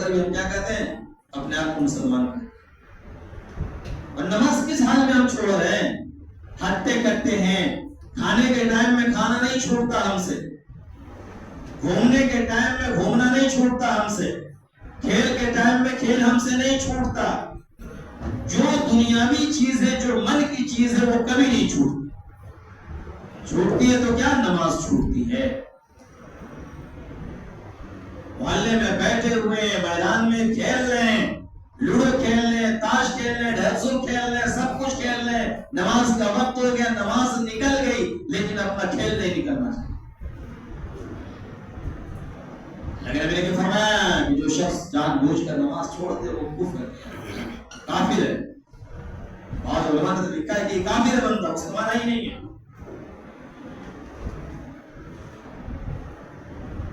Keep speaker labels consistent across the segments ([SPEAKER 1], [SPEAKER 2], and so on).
[SPEAKER 1] کر بھی ہم کیا کہتے ہیں؟ اپنے آپ کو مسلمان کہتے ہیں۔ اور نماز کس حال میں ہم چھوڑ رہے ہیں؟ ہٹتے کٹتے ہیں، کھانے کے ٹائم میں کھانا نہیں چھوڑتا ہم سے، گھومنے کے ٹائم میں گھومنا نہیں چھوڑتا ہم سے، کھیل کے ٹائم میں کھیل ہم سے نہیں چھوڑتا۔ جو دنیاوی چیز ہے، جو من کی چیز ہے، وہ کبھی نہیں چھوٹتی۔ چھوٹتی ہے تو کیا؟ نماز چھوٹتی ہے۔ محلے میں بیٹھے ہوئے ہیں، میدان میں کھیل رہے ہیں، لوڈو کھیل لیں، تاش کھیل لیں، ڈھرسو کھیل لیں، سب کچھ کھیل لیں، نماز کا وقت ہو گیا، نماز نکل گئی، لیکن اپنا کھیل نہیں نکلنا چاہیے۔ لیکن نبی نے فرمایا کہ جو شخص جان بوجھ کر نماز چھوڑ دے وہ کفر ہے، کافر ہے۔ بعض علماء نے لکھا ہے کہ کافر بندہ مسلمان ہی نہیں ہے۔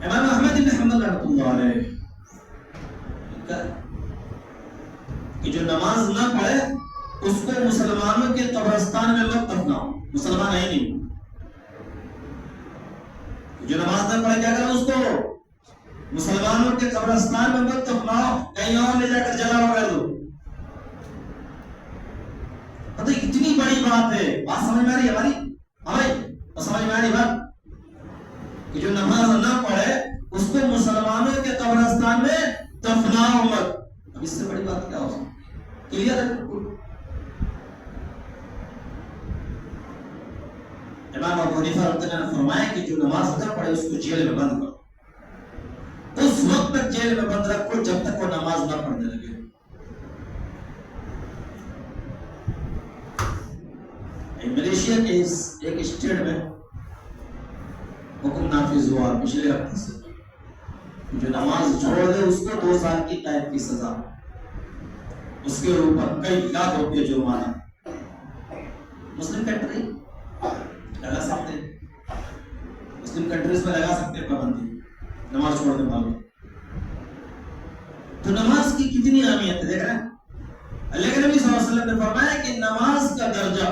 [SPEAKER 1] امام احمد بن حنبل رحمۃ اللہ علیہ کہ جو نماز نہ پڑھے اس کو مسلمانوں کے قبرستان میں مت دفناؤ، مسلمان ہے نہیں۔ جو نماز نہ پڑھے کیا کرو؟ اس کو مسلمانوں کے قبرستان میں مت دفناؤ، کہیں اور لے جا کر جلا وغیرہ دو۔ پتہ اتنی بڑی بات ہے، بات سمجھ میں آ رہی ہے ہماری؟ سمجھ میں آ رہی بات کہ جو نماز نہ پڑھے اس کو مسلمانوں کے قبرستان میں دفناؤ مت۔ اب اس سے بڑی بات کیا ہو سکتی؟ کلیئر ہے؟ امام ابو حنیفہ رحمۃ اللہ نے فرمایا کہ جو نماز نہ پڑھے اس کو جیل میں بند کرو، اس وقت تک جیل میں بند رکھو جب تک وہ نماز نہ پڑھنے لگے۔ ملیشیا کے ایک اسٹیٹ میں حکم نافذ ہوا پچھلے ہفتے سے، جو نماز چھوڑ دے اس کو 2 سال کی قید کی سزا، اس کے اوپر کئی لاکھ روپے جرمانہ۔ مسلم کنٹری لگا سکتے ہیں، مسلم کنٹریز میں لگا سکتے ہیں پابندی نماز چھوڑنے والوں۔ تو نماز کی کتنی اہمیت ہے دیکھ رہے ہیں۔ اللہ کے نبی صلی اللہ علیہ وسلم نے فرمایا کہ نماز کا درجہ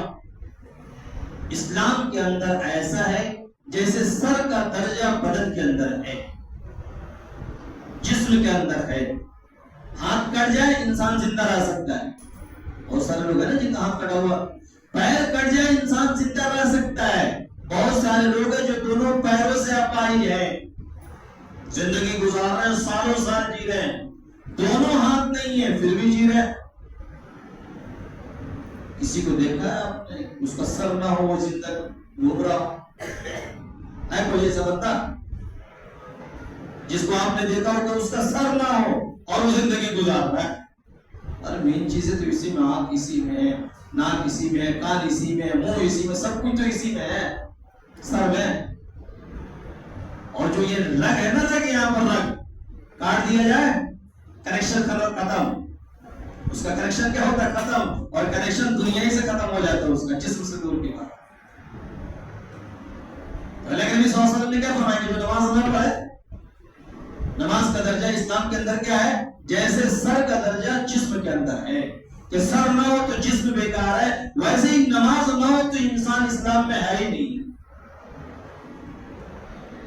[SPEAKER 1] اسلام کے اندر ایسا ہے جیسے سر کا درجہ بدن کے اندر ہے، جسم کے اندر ہے۔ ہاتھ کٹ جائے انسان زندہ رہ سکتا ہے، بہت سارے لوگ ہیں نا جن کا ہاتھ کٹا ہوا، پیر کٹ جائے انسان زندہ رہ سکتا ہے۔ بہت سارے لوگ ہیں جو دونوں پیروں سے اپاہج ہیں، زندگی گزار رہے ہیں، سالوں سال جی رہے ہیں، دونوں ہاتھ نہیں ہیں پھر بھی جی رہے ہیں۔ کسی کو دیکھا ہے آپ نے اس کا سر نہ ہو وہ زندہ گھوم رہا ہے؟ کوئی ایسا بندہ جس کو آپ نے دیکھا ہو کہ اس کا سر نہ ہو اور وہ زندگی گزار رہا ہے؟ ارے مین چیزیں تو اسی میں، آنکھ اسی میں، ناک اسی میں، کان اسی میں، منہ اسی میں، سب کچھ تو اسی میں ہے، سر میں۔ اور جو یہ رگ ہے نا، رگ یہاں پر رگ کاٹ دیا جائے کنیکشن ختم، اس کا کنیکشن کیا ہوتا ہے؟ ختم، اور کنیکشن دنیا ہی سے ختم ہو جاتا ہے، اس کا جسم سے دور کی بات۔ اللہ کے نبی صلی اللہ علیہ وسلم نے کیا فرمایا کہ جو نماز نہ پڑھے، نماز کا درجہ اسلام کے اندر کیا ہے؟ جیسے سر کا درجہ جسم کے اندر ہے، کہ سر نہ ہو تو جسم بیکار ہے، ویسے ہی نماز نہ ہو تو انسان اسلام میں ہے ہی نہیں۔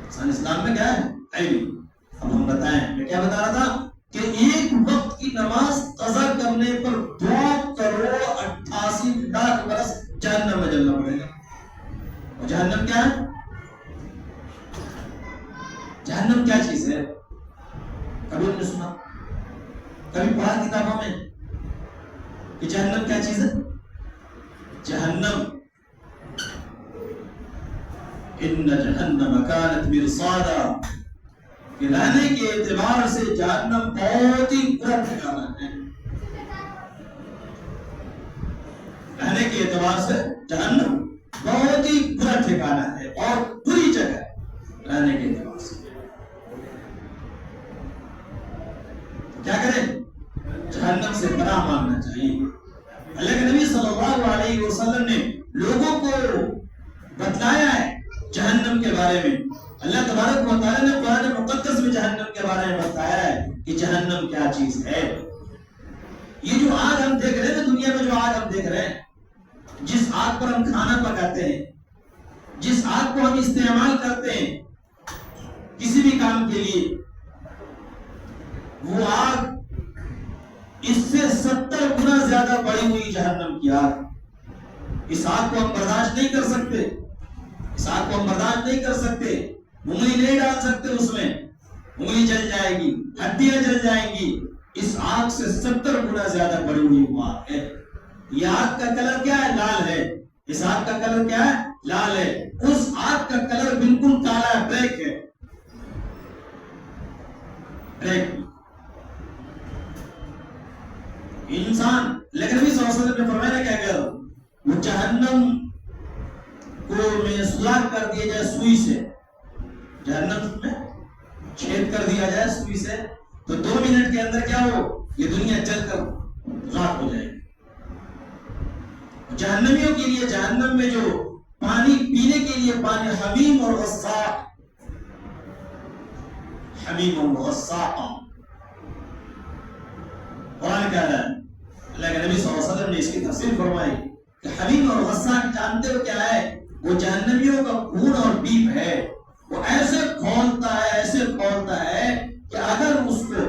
[SPEAKER 1] انسان اسلام میں کیا ہے ہی نہیں۔ اب ہم بتائیں، میں کیا بتا رہا تھا کہ ایک وقت کی نماز قضا کرنے پر 2,88,00,000 برس جہنم میں جلنا پڑے گا۔ اور جہنم کیا ہے؟ جہنم کیا چیز ہے؟ کبھی ہم نے سنا، کبھی پڑھا کتابوں میں کہ جہنم کیا چیز ہے؟ جہنم ان جہنم کانت مرصادا، کہ رہنے کے اعتبار سے جہنم بہت ہی برا ٹھکانہ ہے۔ رہنے کے اعتبار سے جہنم بہت ہی برا ٹھکانہ ہے اور بری جگہ ہے رہنے کے اعتبار سے۔ کیا کریں؟ جہنم سے پناہ مانگنا چاہیے۔ اللہ کے نبی صلی اللہ علیہ وسلم نے لوگوں کو بتلایا ہے جہنم کے بارے میں۔ اللہ تبارک و تعالیٰ نے قرآن مقدس میں جہنم کے بارے میں بتایا ہے کہ جہنم کیا چیز ہے۔ یہ جو آگ ہم دیکھ رہے ہیں، دنیا میں جو آگ ہم دیکھ رہے ہیں، جس آگ پر ہم کھانا پکاتے ہیں، جس آگ کو ہم استعمال کرتے ہیں کسی بھی کام کے لیے، وہ آگ اس سے 70 گنا زیادہ بڑی ہوئی جہنم کی آگ. اس آگ کو ہم برداشت نہیں کر سکتے. اس آگ کو ہم برداشت نہیں کر سکتے. انگلی نہیں ڈال سکتے اس میں. انگلی جل جائے گی, ہڈیاں جل جائیں گی. اس آگ سے 70 گنا زیادہ بڑی ہوئی وہ آگ ہے. یہ آگ کا کلر کیا ہے؟ لال ہے. اس آگ کا کلر کیا ہے؟ لال ہے. اس آگ کا کلر بالکل کالا ہے, بلیک ہے. بلیک انسان. لیکن نبی صلی اللہ علیہ وسلم نے فرمایا کیا کہ وہ جہنم کو میں سلاخ کر دیا جائے سوئی سے. جہنم میں چھید کر دیا جائے سوئی سے تو 2 منٹ کے اندر کیا ہو, یہ دنیا جل کر راکھ ہو جائے گی. جہنمیوں کے لیے جہنم میں جو پانی پینے کے لیے پانی حمیم اور غساق, حمیم اور غساق. قرآن کہہ رہا ہے, اللہ کے نبی صلی اللہ علیہ وسلم نے اس کی تفسیر فرمائی کہ حمیم اور غساق جانتے ہو کیا ہے؟ وہ جہنمیوں کا خون اور بیپ ہے. وہ ایسے کھولتا ہے, ایسے کھولتا ہے کہ اگر اس کو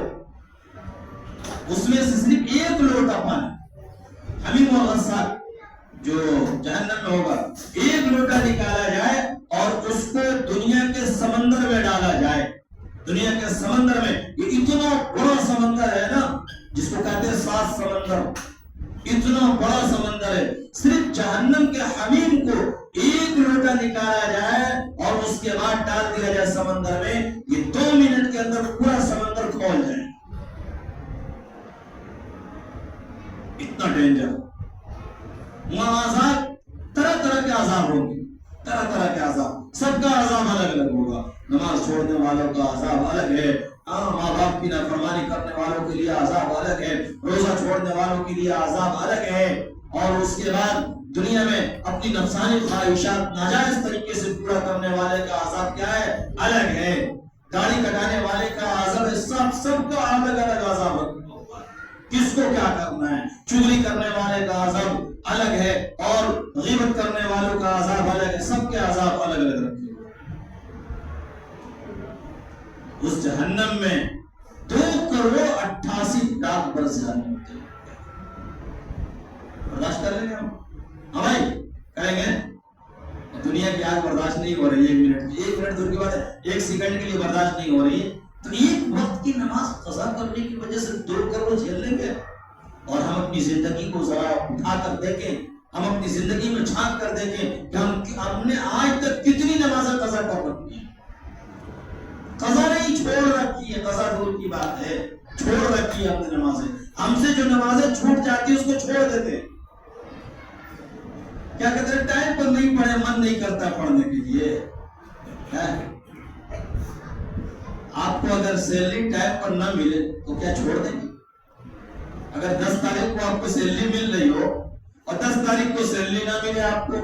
[SPEAKER 1] اس میں سے صرف 1 لوٹا پانی, حمیم اور غساق جو جہنم میں ہوگا, 1 لوٹا نکالا جائے اور اس کو دنیا کے سمندر میں ڈالا جائے. دنیا کے سمندر میں, یہ اتنا بڑا سمندر ہے نا جس کو کہتے ہیں 7 سمندر, اتنا بڑا سمندر ہے. صرف جہنم کے حمیم کو 1 لوٹا نکالا جائے اور اس کے بعد ڈال دیا جائے سمندر میں, یہ 2 منٹ کے اندر پورا سمندر کھول جائے. اتنا ڈینجر. وہاں عذاب, طرح طرح کے عذاب ہوں گے, طرح طرح کے عذاب. سب کا عذاب الگ الگ ہوگا. نماز چھوڑنے والوں کا عذاب الگ ہے, ماں باپ کی نافرمانی کرنے والوں کے لیے عذاب الگ ہے, روزہ چھوڑنے والوں کے لیے عذاب الگ ہے, اور اس کے بعد دنیا میں اپنی نفسانی خواہشات ناجائز طریقے سے پورا کرنے والے کا عذاب کیا ہے؟ الگ ہے. داڑھی کٹانے والے کا عذاب ہے. سب کا الگ الگ عذاب ہے. کس کو کیا کرنا ہے؟ چغلی کرنے والے کا عذاب الگ ہے اور غیبت کرنے والوں کا عذاب الگ ہے. سب کے عذاب الگ الگ رکھے. اس جہنم میں 2,88,00,000 برس جہنم برداشت کر لیں گے ہم؟ ہاں بھائی کریں گے. دنیا کی آگ برداشت نہیں ہو رہی ہے 1 منٹ کی, 1 منٹ دور کی بات ہے, 1 سیکنڈ کے لیے برداشت نہیں ہو رہی ہے. تو 1 وقت کی نماز قضا کرنے کی وجہ سے 2 کروڑ جھیل لیں گے. اور ہم اپنی زندگی کو ذرا اٹھا کر دیکھیں, ہم اپنی زندگی میں جھانک کر دیکھیں کہ ہم نے آج تک کتنی نمازیں قضا کر رکھی ہیں. قضا نہیں چھوڑ رکھی ہے, قضا دور کی بات ہے, چھوڑ رکھی ہے ہم نے نمازیں. ہم سے جو نمازیں چھوٹ جاتی ہے اس کو چھوڑ دیتے. کیا کہتے ہیں؟ ٹائم پر نہیں پڑھے, من نہیں کرتا پڑھنے کے لیے. آپ کو اگر سیلری ٹائم پر نہ ملے تو کیا چھوڑ دیں گے؟ اگر 10 تاریخ کو آپ کو سیلری مل رہی ہو اور 10 تاریخ کو سیلری نہ ملے آپ کو,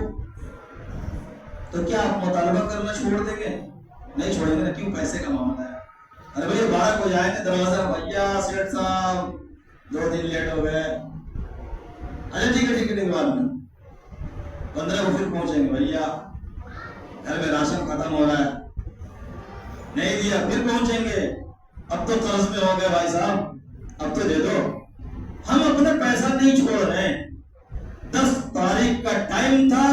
[SPEAKER 1] تو کیا آپ مطالبہ کرنا چھوڑ دیں گے؟ نہیں چھوڑیں گے نا. کیوں؟ پیسے کا معاملہ ہے. ارے بھائی 12 کو جائیں گے دروازہ, بھیا سیٹ صاحب 2 دن لیٹ ہو گئے. اچھا ٹھیک ہے, ٹکٹ کے بعد میں 15 کو پھر پہنچیں گے. بھیا گھر میں راشن ختم ہو رہا ہے, نہیں دیا. پھر پہنچیں گے, اب تو قرض میں ہو گئے بھائی صاحب, اب تو دے دو. ہم اپنا پیسہ نہیں چھوڑ رہے ہیں. 10 تاریخ کا ٹائم تھا,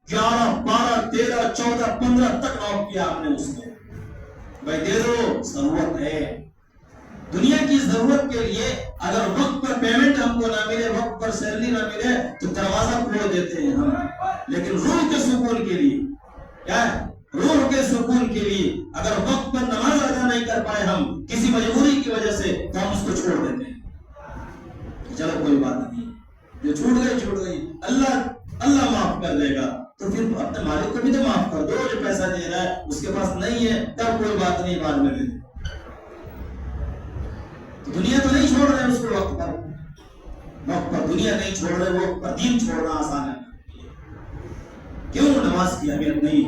[SPEAKER 1] 11, 12, 13, 14, 15 تک نوٹ کیا ہم نے اس کو. بھائی دے دو, ضرورت ہے. دنیا کی ضرورت کے لیے اگر وقت پر پیمنٹ ہم کو نہ ملے, وقت پر سیلری نہ ملے تو دروازہ کھول دیتے ہیں ہم. لیکن روح کے سکون کے لیے, کیا ہے؟ روح کے سکون کے لیے اگر وقت پر نماز ادا نہیں کر پائے ہم کسی مجبوری کی وجہ سے, تو ہم اس کو چھوڑ دیتے ہیں. چلو کوئی بات نہیں, جو چھوٹ گئی چھوٹ گئی, اللہ معاف کر دے گا. تو پھر اپنے مالک کو بھی تو معاف کر دو. جو پیسہ دے رہا ہے اس کے پاس نہیں ہے, تب کوئی بات نہیں, بعد میں دے دو. دنیا تو نہیں چھوڑ رہے اس کو وقت پر دنیا نہیں چھوڑ رہے, وقت پر دین چھوڑنا آسان ہے. کیوں؟ نماز کی اہمیت نہیں.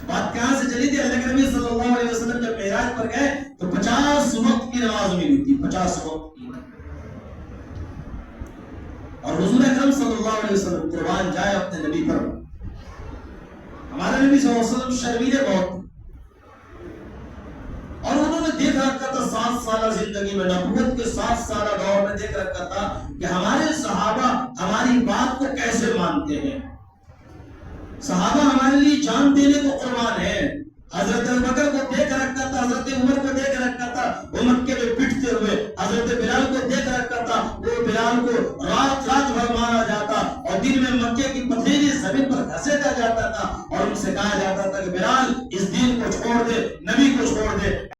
[SPEAKER 1] بات کہاں سے چلی تھی؟ اللہ کے نبی صلی اللہ علیہ وسلم جب معراج پر گئے تو 50 وقت کی نماز ملی تھی, 50 وقت کی. اور حضور اکرم صلی اللہ علیہ وسلم قربان جائے اپنے نبی پر. ہمارے نبی صلی اللہ علیہ وسلم شرمیلے بہت, اور انہوں نے دیکھا رکھا تھا 7 سالہ زندگی میں، نبوت کے 7 سالہ دور میں دیکھ رکھا تھا کہ ہمارے صحابہ ہماری بات کو کیسے مانتے ہیں۔ صحابہ ہمارے لیے جان دینے کو قربان ہے۔ حضرت ابوبکر کو دیکھ رکھا تھا، حضرت عمر کو دیکھ رکھا تھا وہ مکے میں پٹتے ہوئے، حضرت بلال کو دیکھ رکھا تھا وہ بلال کو رات رات بھر مارا جاتا اور دن میں مکے کی پتھریلی زمین پر گھسیٹا جاتا تھا اور ان سے کہا جاتا تھا کہ بلال اس دین کو چھوڑ دے، نبی کو چھوڑ دے۔